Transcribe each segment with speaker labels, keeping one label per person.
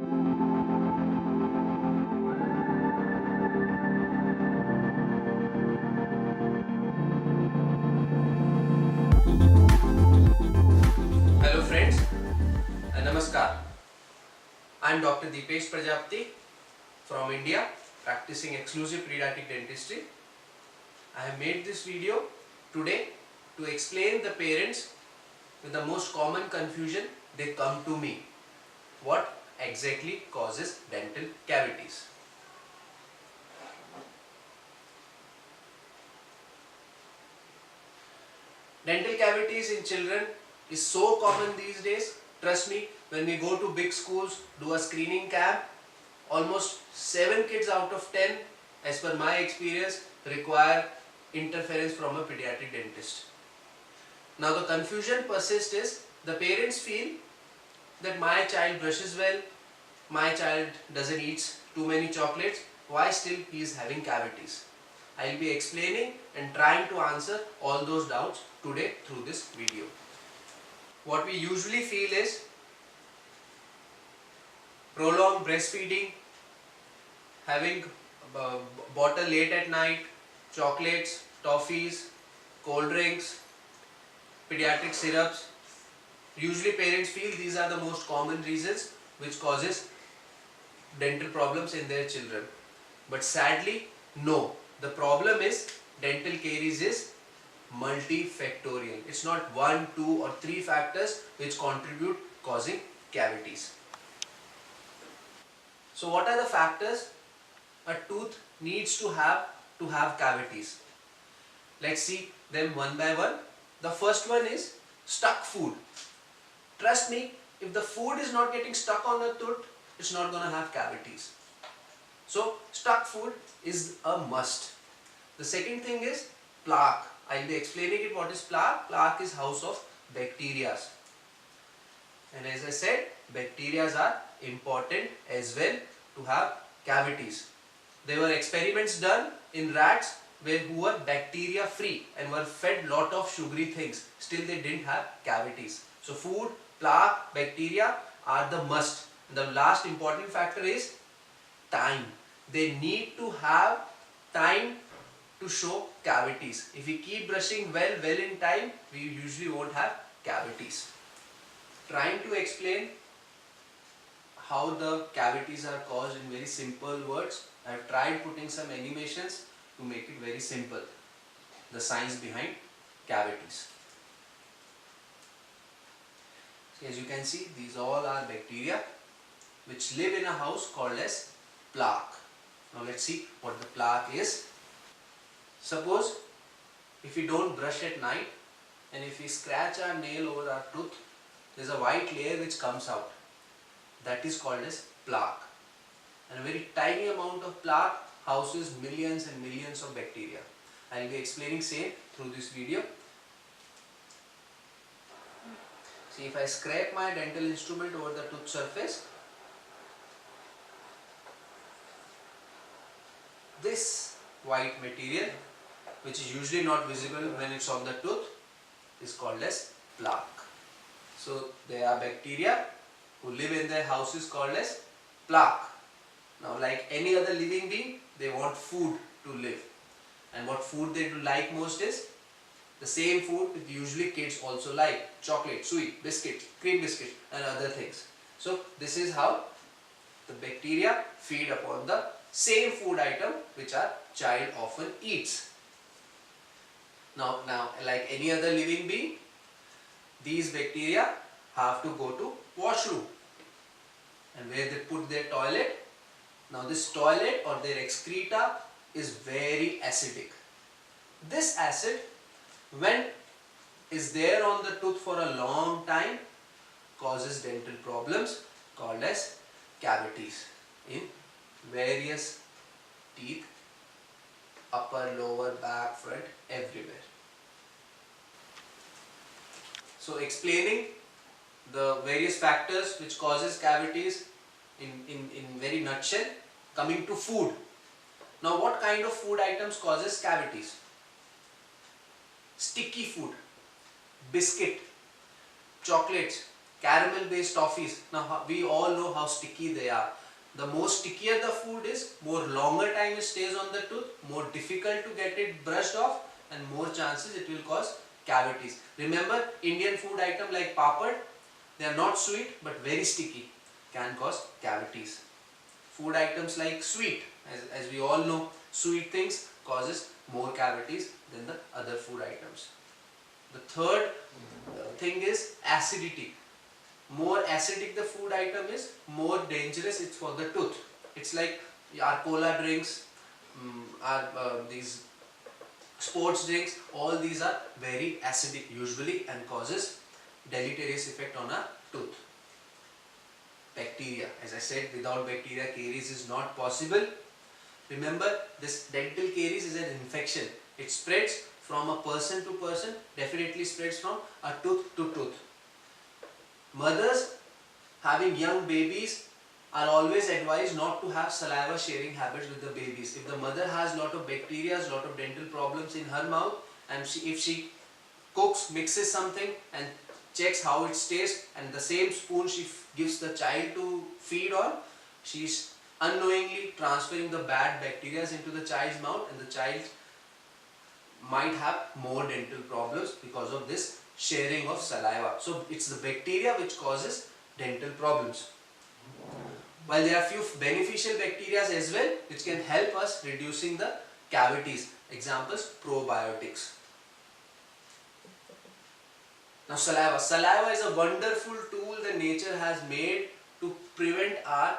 Speaker 1: Hello friends, Namaskar. I am Dr. Deepesh Prajapati from India, practicing exclusive pediatric dentistry. I have made this video today to explain the parents with the most common confusion. They come to me. What exactly causes dental cavities? Dental cavities in children is so common these days. Trust me, when we go to big schools, do a screening camp, almost 7 kids out of 10, as per my experience, require interference from a pediatric dentist. Now the confusion persists is the parents feel that my child brushes well, my child doesn't eat too many chocolates, why still he is having cavities? I will be explaining and trying to answer all those doubts today through this video. What we usually feel is prolonged breastfeeding, having bottle late at night, chocolates, toffees, cold drinks, pediatric syrups. Usually parents feel these are the most common reasons which causes dental problems in their children. But sadly, no. The problem is dental caries is multifactorial. It's not 1, 2 or 3 factors which contribute causing cavities. So what are the factors a tooth needs to have cavities? Let's see them one by one. The first one is stuck food. Trust me, if the food is not getting stuck on the tooth, it's not going to have cavities. So stuck food is a must. The second thing is plaque. I'll be explaining it what is plaque. Plaque is house of bacteria. And as I said, bacteria are important as well to have cavities. There were experiments done in rats who were bacteria free and were fed lot of sugary things. Still they didn't have cavities. So food, plaque, bacteria are the must. The last important factor is time. They need to have time to show cavities. If we keep brushing well in time, we usually won't have cavities. Trying to explain how the cavities are caused in very simple words. I have tried putting some animations to make it very simple. The science behind cavities. So as you can see, these all are bacteria which live in a house called as plaque. Now let's see what the plaque is. Suppose if we don't brush at night and if we scratch our nail over our tooth, there is a white layer which comes out. That is called as plaque. And a very tiny amount of plaque houses millions and millions of bacteria. I will be explaining same through this video. See, if I scrape my dental instrument over the tooth surface, this white material, which is usually not visible when it's on the tooth, is called as plaque. So there are bacteria who live in their houses called as plaque. Now like any other living being, they want food to live. And what food they do like most is the same food that usually kids also like. Chocolate, sweet, biscuit, cream biscuit and other things. So this is how the bacteria feed upon the same food item which our child often eats. Now like any other living being, these bacteria have to go to washroom. And where they put their toilet. Now this toilet or their excreta is very acidic. This acid, when is there on the tooth for a long time, causes dental problems called as cavities in various teeth, upper, lower, back, front, everywhere. So explaining the various factors which causes cavities in very nutshell, coming to food. Now what kind of food items causes cavities? Sticky food, biscuit, chocolates, caramel based toffees. Now we all know how sticky they are. The more stickier the food is, more longer time it stays on the tooth, more difficult to get it brushed off, and more chances it will cause cavities. Remember, Indian food item like papad, they are not sweet but very sticky, can cause cavities. Food items like sweet, as we all know, sweet things causes more cavities than the other food items. The third thing is acidity. More acidic the food item is, more dangerous it's for the tooth. It's like our cola drinks, these sports drinks, all these are very acidic usually and causes deleterious effect on our tooth. Bacteria, as I said, without bacteria caries is not possible. Remember, this dental caries is an infection. It spreads from a person to person, definitely spreads from a tooth to tooth. Mothers having young babies are always advised not to have saliva sharing habits with the babies. If the mother has lot of bacteria, lot of dental problems in her mouth, and if she cooks, mixes something and checks how it tastes, and the same spoon she gives the child to feed on, she is unknowingly transferring the bad bacteria into the child's mouth, and the child might have more dental problems because of this sharing of saliva. So it's the bacteria which causes dental problems. While there are few beneficial bacteria as well which can help us reducing the cavities. Examples, probiotics. Now saliva. Saliva is a wonderful tool that nature has made to prevent our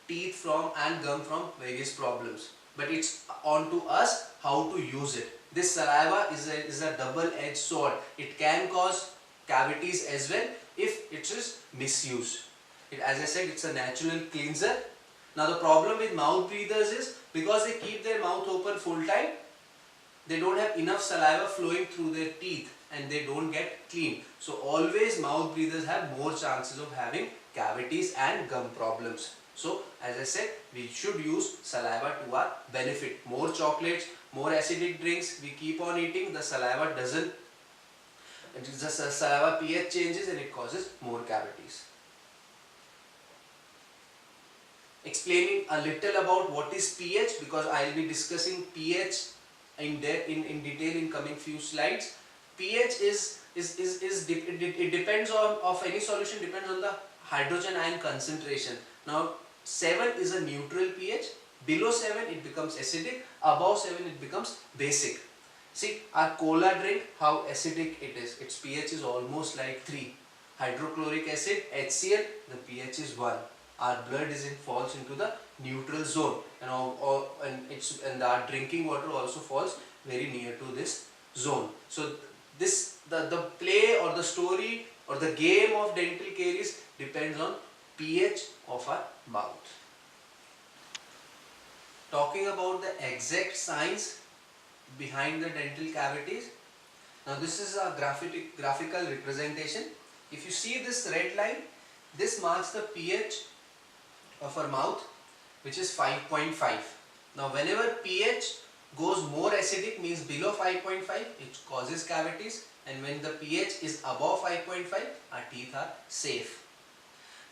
Speaker 1: teeth from and gum from various problems. But it's on to us how to use it. This saliva is a double-edged sword. It can cause cavities as well if it is misused. As I said, it's a natural cleanser. Now the problem with mouth breathers is, because they keep their mouth open full time, they don't have enough saliva flowing through their teeth and they don't get clean. So always mouth breathers have more chances of having cavities and gum problems. So as I said, we should use saliva to our benefit. More chocolates, more acidic drinks we keep on eating, the saliva doesn't, the saliva pH changes and it causes more cavities. Explaining a little about what is pH, because I will be discussing pH in detail in coming few slides. pH it depends on, of any solution depends on the hydrogen ion concentration. Now 7 is a neutral pH, below 7 it becomes acidic, above 7 it becomes basic. See our cola drink, how acidic it is, its pH is almost like 3. Hydrochloric acid, HCl, the pH is 1. Our blood falls into the neutral zone, and our drinking water also falls very near to this zone. So the play or the story or the game of dental caries depends on pH of our mouth. Talking about the exact science behind the dental cavities. Now this is a graphical representation. If you see this red line, this marks the pH of our mouth, which is 5.5. Now whenever pH goes more acidic, means below 5.5, it causes cavities, and when the pH is above 5.5, our teeth are safe.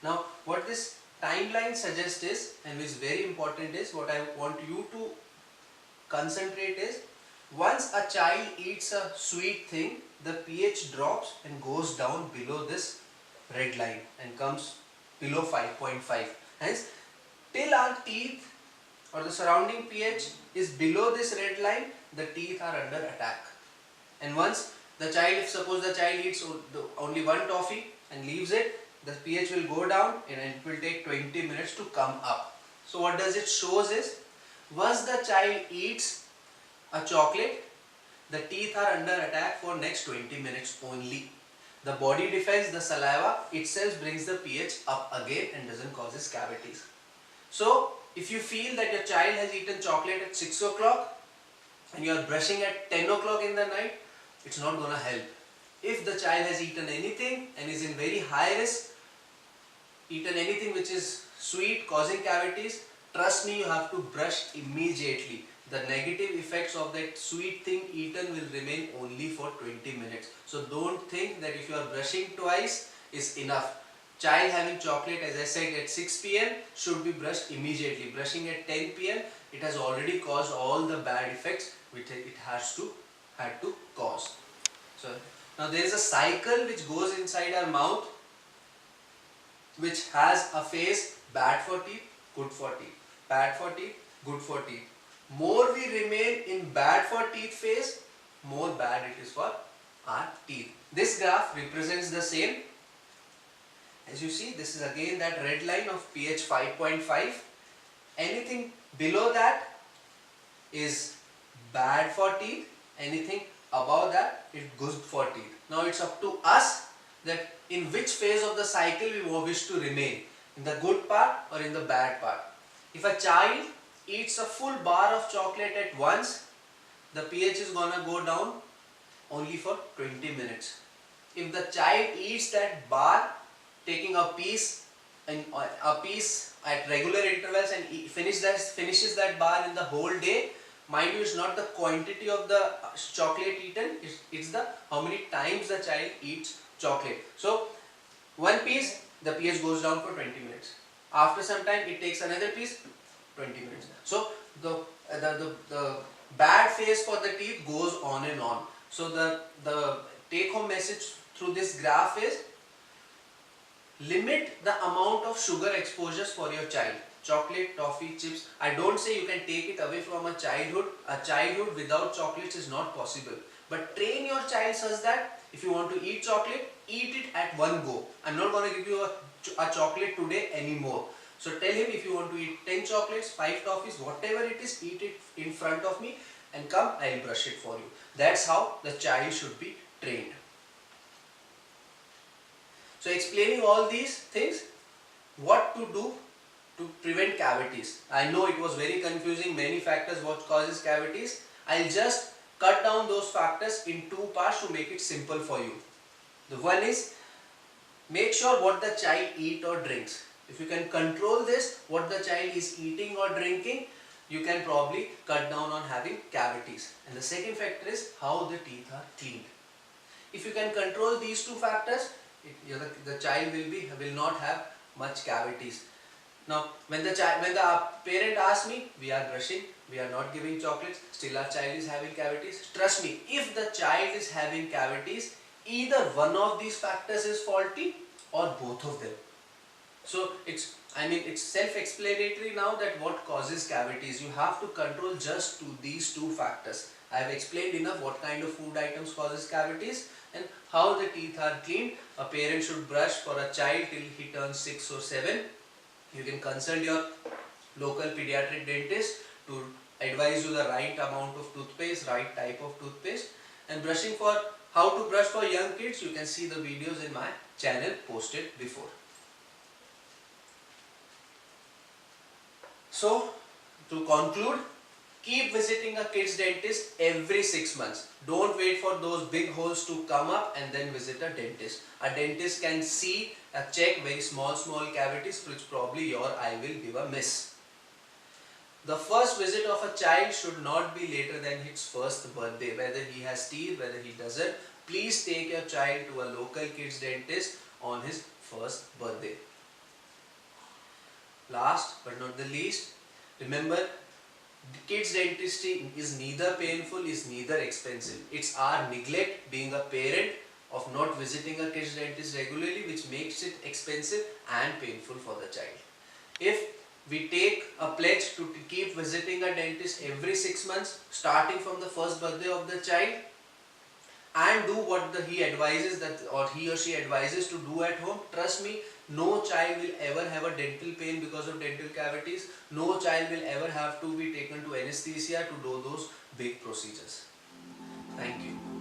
Speaker 1: Now what this timeline suggests is, and which is very important, is what I want you to concentrate is, once a child eats a sweet thing, the pH drops and goes down below this red line and comes below 5.5. Hence, till our teeth or the surrounding pH is below this red line, the teeth are under attack. And once the child, if suppose the child eats only one toffee and leaves it, the pH will go down and it will take 20 minutes to come up. So what does it shows is, once the child eats a chocolate, the teeth are under attack for next 20 minutes only. The body defends, the saliva itself brings the pH up again and doesn't causes cavities. So if you feel that your child has eaten chocolate at 6 o'clock and you are brushing at 10 o'clock in the night, it's not going to help. If the child has eaten anything and is in very high risk, eaten anything which is sweet causing cavities, trust me, you have to brush immediately. The negative effects of that sweet thing eaten will remain only for 20 minutes. So don't think that if you are brushing twice is enough. Child having chocolate, as I said, at 6 p.m. should be brushed immediately. Brushing at 10 p.m. it has already caused all the bad effects which it had to cause. So now there is a cycle which goes inside our mouth, which has a phase bad for teeth, good for teeth, bad for teeth, good for teeth. More we remain in bad for teeth phase, more bad it is for our teeth. This graph represents the same. As you see, this is again that red line of pH 5.5. Anything below that is bad for teeth. Anything above that is good for teeth. Now it's up to us that in which phase of the cycle we wish to remain, in the good part or in the bad part. If a child eats a full bar of chocolate at once, the pH is gonna go down only for 20 minutes. If the child eats that bar, taking a piece at regular intervals and finishes that bar in the whole day, mind you, it's not the quantity of the chocolate eaten, it's the how many times the child eats chocolate. So one piece, the pH goes down for 20 minutes. After some time it takes another piece, 20 minutes. So the bad phase for the teeth goes on and on. So the take home message through this graph is, limit the amount of sugar exposures for your child. Chocolate, toffee, chips. I don't say you can take it away from a childhood. A childhood without chocolates is not possible. But train your child such that if you want to eat chocolate, eat it at one go. I'm not going to give you a chocolate today anymore. So tell him, if you want to eat 10 chocolates, 5 toffees, whatever it is, eat it in front of me and come, I'll brush it for you. That's how the child should be trained. So explaining all these things, what to do to prevent cavities. I know it was very confusing, many factors what causes cavities. I'll just cut down those factors in two parts to make it simple for you. The one is, make sure what the child eats or drinks. If you can control this, what the child is eating or drinking, you can probably cut down on having cavities. And the second factor is how the teeth are cleaned. If you can control these two factors, the child will not have much cavities. Now, when the parent asks me, we are brushing, we are not giving chocolates, still our child is having cavities. Trust me, if the child is having cavities, either one of these factors is faulty or both of them. So it's self-explanatory now that what causes cavities. You have to control just these two factors. I have explained enough what kind of food items causes cavities and how the teeth are cleaned. A parent should brush for a child till he turns 6 or 7. You can consult your local pediatric dentist to advise you the right amount of toothpaste, right type of toothpaste. And brushing for how to brush for young kids, you can see the videos in my channel posted before. So to conclude, keep visiting a kid's dentist every 6 months. Don't wait for those big holes to come up and then visit a dentist. A dentist can see, check very small cavities which probably your eye will give a miss. The first visit of a child should not be later than his first birthday. Whether he has teeth, whether he doesn't, please take your child to a local kids dentist on his first birthday. Last but not the least, remember, kids dentistry is neither painful, is neither expensive. It's our neglect being a parent of not visiting a kids dentist regularly which makes it expensive and painful for the child. If we take a pledge to keep visiting a dentist every 6 months, starting from the first birthday of the child, and do what he advises or he or she advises to do at home, trust me, no child will ever have a dental pain because of dental cavities. No child will ever have to be taken to anesthesia to do those big procedures. Thank you.